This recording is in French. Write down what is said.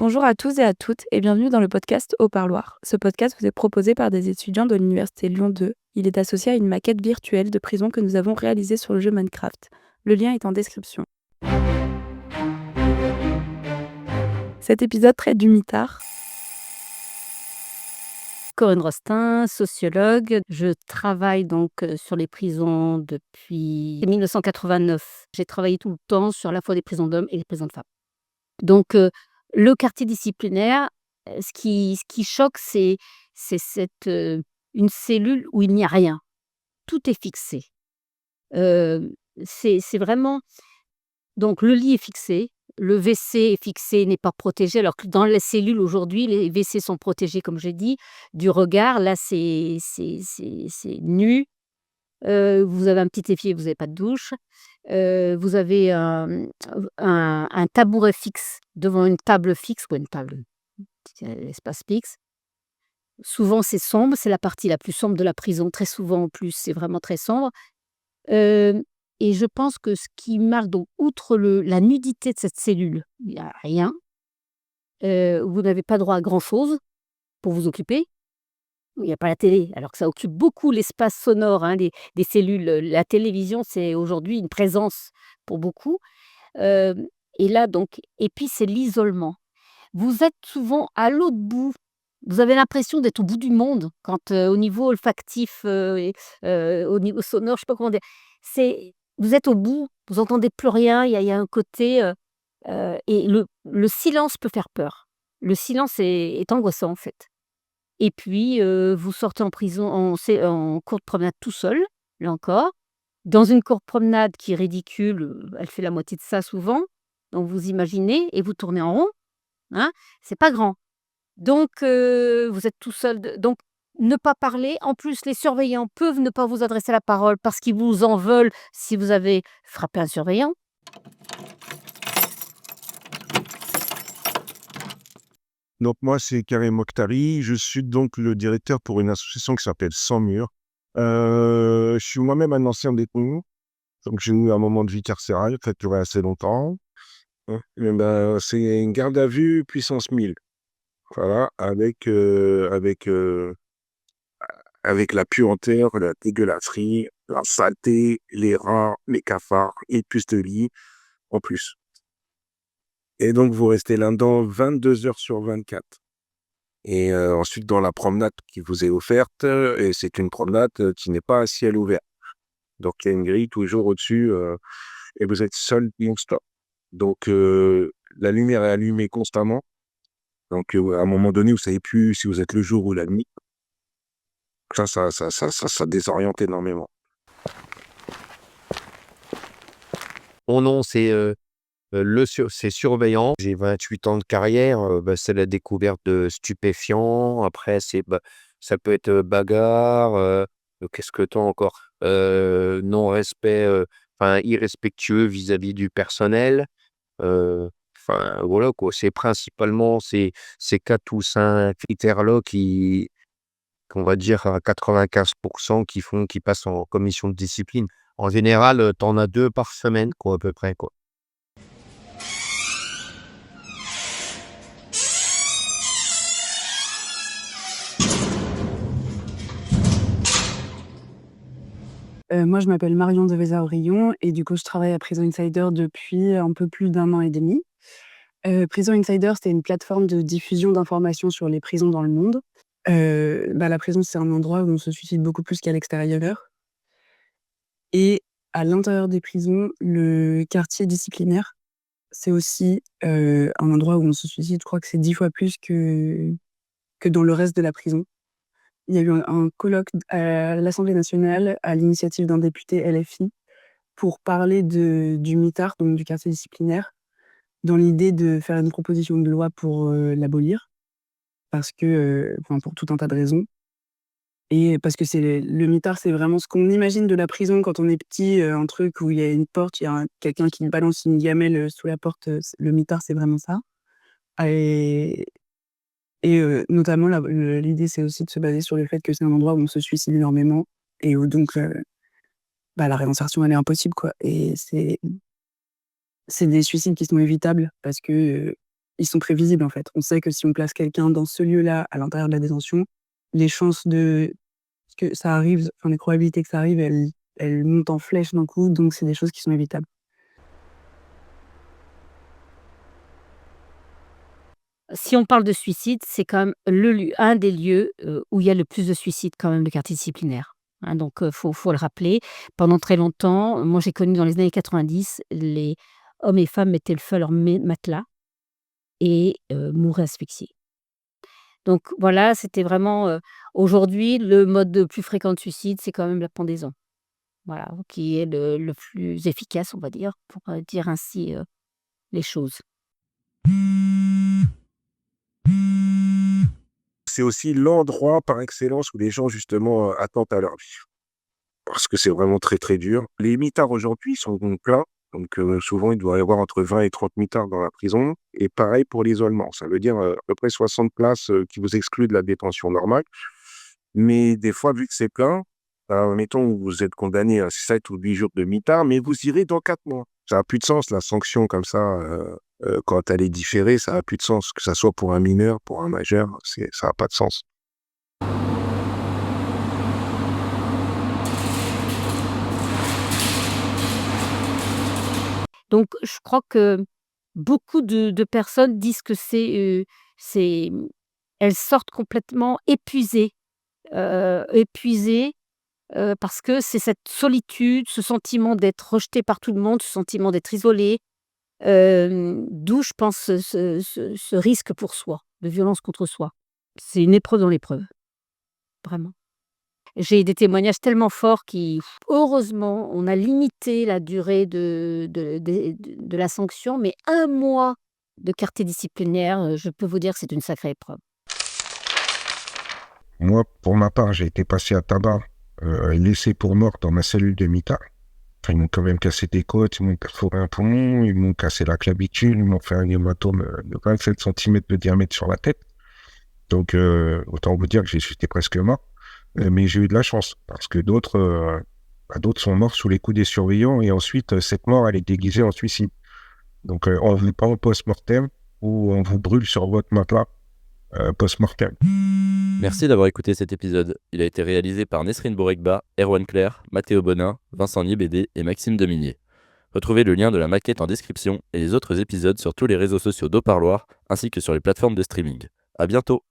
Bonjour à tous et à toutes et bienvenue dans le podcast Au Parloir. Ce podcast vous est proposé par des étudiants de l'Université Lyon 2. Il est associé à une maquette virtuelle de prison que nous avons réalisée sur le jeu Minecraft. Le lien est en description. Cet épisode traite du mitard. Corinne Rostin, sociologue. Je travaille donc sur les prisons depuis 1989. J'ai travaillé tout le temps sur à la fois des prisons d'hommes et des prisons de femmes. Donc le quartier disciplinaire, ce qui choque, c'est une cellule où il n'y a rien. Tout est fixé. C'est vraiment donc le lit est fixé, le WC est fixé, n'est pas protégé, alors que dans les cellules aujourd'hui, les WC sont protégés, comme j'ai dit, du regard. Là, c'est nu. Vous avez un petit évier, vous n'avez pas de douche. Vous avez un tabouret fixe devant une table fixe, ou une table, espace fixe. Souvent, c'est sombre, c'est la partie la plus sombre de la prison. Très souvent, en plus, c'est vraiment très sombre. Heu et je pense que ce qui marque, donc outre la nudité de cette cellule, il y a rien, vous n'avez pas droit à grand chose pour vous occuper. Il y a pas la télé, alors que ça occupe beaucoup l'espace sonore, hein, des cellules. La télévision, c'est aujourd'hui une présence pour beaucoup. Hem et là donc et puis c'est l'isolement. Vous êtes souvent à l'autre bout. Vous avez l'impression d'être au bout du monde quand, au niveau olfactif, au niveau sonore, je sais pas comment dire. Vous êtes au bout, vous entendez plus rien, il y a un côté, et le silence peut faire peur. Le silence est angoissant, en fait. Et puis, vous sortez en prison en cours de promenade tout seul, là encore, dans une cour de promenade qui est ridicule, elle fait la moitié de ça souvent, donc vous imaginez et vous tournez en rond, hein, c'est pas grand. Donc vous êtes tout seul, donc ne pas parler. En plus, les surveillants peuvent ne pas vous adresser la parole parce qu'ils vous en veulent si vous avez frappé un surveillant. Donc moi, c'est Karim Mokhtari. Je suis donc le directeur pour une association qui s'appelle Sans Mur. Je suis moi-même un ancien détenu, donc j'ai eu un moment de vie carcérale qui a duré assez longtemps. Et ben, c'est une garde à vue puissance 1000. Voilà, avec la puanteur, la dégueulasserie, la saleté, les rats, les cafards et plus de lits en plus. Et donc vous restez là-dedans 22 heures sur 24. Et ensuite dans la promenade qui vous est offerte, et c'est une promenade, qui n'est pas à ciel ouvert. Donc il y a une grille toujours au-dessus, et vous êtes seul non-stop. Donc la lumière est allumée constamment. Donc à un moment donné, vous savez plus si vous êtes le jour ou la nuit. Ça désoriente énormément. Mon nom, c'est surveillant. J'ai 28 ans de carrière, c'est la découverte de stupéfiants. Après, ça peut être, bagarre, qu'est-ce que tu encore? Non-respect, enfin irrespectueux vis-à-vis du personnel. Enfin voilà quoi, c'est principalement ces 4 ou 5 critères-là qu'on va dire à 95 qui passent en commission de discipline. En général, tu en as 2 par semaine quoi, à peu près quoi. Moi, je m'appelle Marion Deveza-Aurillon et du coup, je travaille à Prison Insider depuis un peu plus d'1 an et demi. Prison Insider, c'est une plateforme de diffusion d'informations sur les prisons dans le monde. La prison, c'est un endroit où on se suicide beaucoup plus qu'à l'extérieur et à l'intérieur des prisons, le quartier disciplinaire, c'est aussi, un endroit où on se suicide, je crois que c'est 10 fois plus que dans le reste de la prison. Il y a eu un colloque à l'Assemblée nationale, à l'initiative d'un député LFI, pour parler du mitard, donc du quartier disciplinaire, dans l'idée de faire une proposition de loi pour, l'abolir parce que, enfin, pour tout un tas de raisons et parce que le mitard, c'est vraiment ce qu'on imagine de la prison quand on est petit, un truc où il y a une porte, il y a quelqu'un qui balance une gamelle, sous la porte, le mitard, c'est vraiment ça et notamment l'idée, c'est aussi de se baser sur le fait que c'est un endroit où on se suicide énormément et où donc, la réinsertion, elle est impossible, quoi et c'est des suicides qui sont évitables parce que, ils sont prévisibles, en fait. On sait que si on place quelqu'un dans ce lieu-là, à l'intérieur de la détention, les chances que ça arrive, enfin, les probabilités que ça arrive, elles montent en flèche d'un coup, donc c'est des choses qui sont évitables. Si on parle de suicide, c'est quand même un des lieux, où il y a le plus de suicides quand même, le quartier disciplinaire, hein, donc faut le rappeler. Pendant très longtemps, moi j'ai connu dans les années 90, les hommes et femmes mettaient le feu à leur matelas et mouraient asphyxiés. Donc voilà, c'était vraiment, aujourd'hui, le mode le plus fréquent de suicide, c'est quand même la pendaison. Voilà, qui est le plus efficace, on va dire, pour, dire ainsi, les choses. C'est aussi l'endroit par excellence où les gens justement, attentent à leur vie. Parce que c'est vraiment très, très dur. Les mitards aujourd'hui sont pleins, donc souvent il doit y avoir entre 20 et 30 mitards dans la prison et pareil pour l'isolement. Ça veut dire, à peu près 60 places, qui vous excluent de la détention normale. Mais des fois, vu que c'est plein, mettons vous êtes condamné à 7 ou 8 jours de mitard, mais vous irez dans 4 mois. Ça a plus de sens la sanction comme ça, quand elle est différée, ça a plus de sens, que ça soit pour un mineur, pour un majeur, ça a pas de sens. Donc je crois que beaucoup de personnes disent que elles sortent complètement épuisées, parce que c'est cette solitude, ce sentiment d'être rejeté par tout le monde, ce sentiment d'être isolé, d'où je pense ce risque pour soi, de violence contre soi. C'est une épreuve dans l'épreuve, vraiment. J'ai des témoignages tellement forts qui heureusement, on a limité la durée de la sanction, mais 1 mois de quartier disciplinaire, je peux vous dire que c'est une sacrée épreuve. Moi, pour ma part, j'ai été passé à tabac, laissé pour mort dans ma cellule de mitard. Enfin, ils m'ont quand même cassé des côtes, ils m'ont perforé un poumon, ils m'ont cassé la clavicule, ils m'ont fait un hématome de 27 centimètres de diamètre sur la tête. Donc, autant vous dire que j'étais presque mort. Mais j'ai eu de la chance, parce que d'autres sont morts sous les coups des surveillants, et ensuite, cette mort, elle est déguisée en suicide. Donc, on ne vous pas en post-mortem, ou on vous brûle sur votre matelas post-mortem. Merci d'avoir écouté cet épisode. Il a été réalisé par Nesrine Borekba, Erwan Claire, Mathéo Bonin, Vincent Niébédé et Maxime Deminier. Retrouvez le lien de la maquette en description et les autres épisodes sur tous les réseaux sociaux d'Au Parloir ainsi que sur les plateformes de streaming. À bientôt!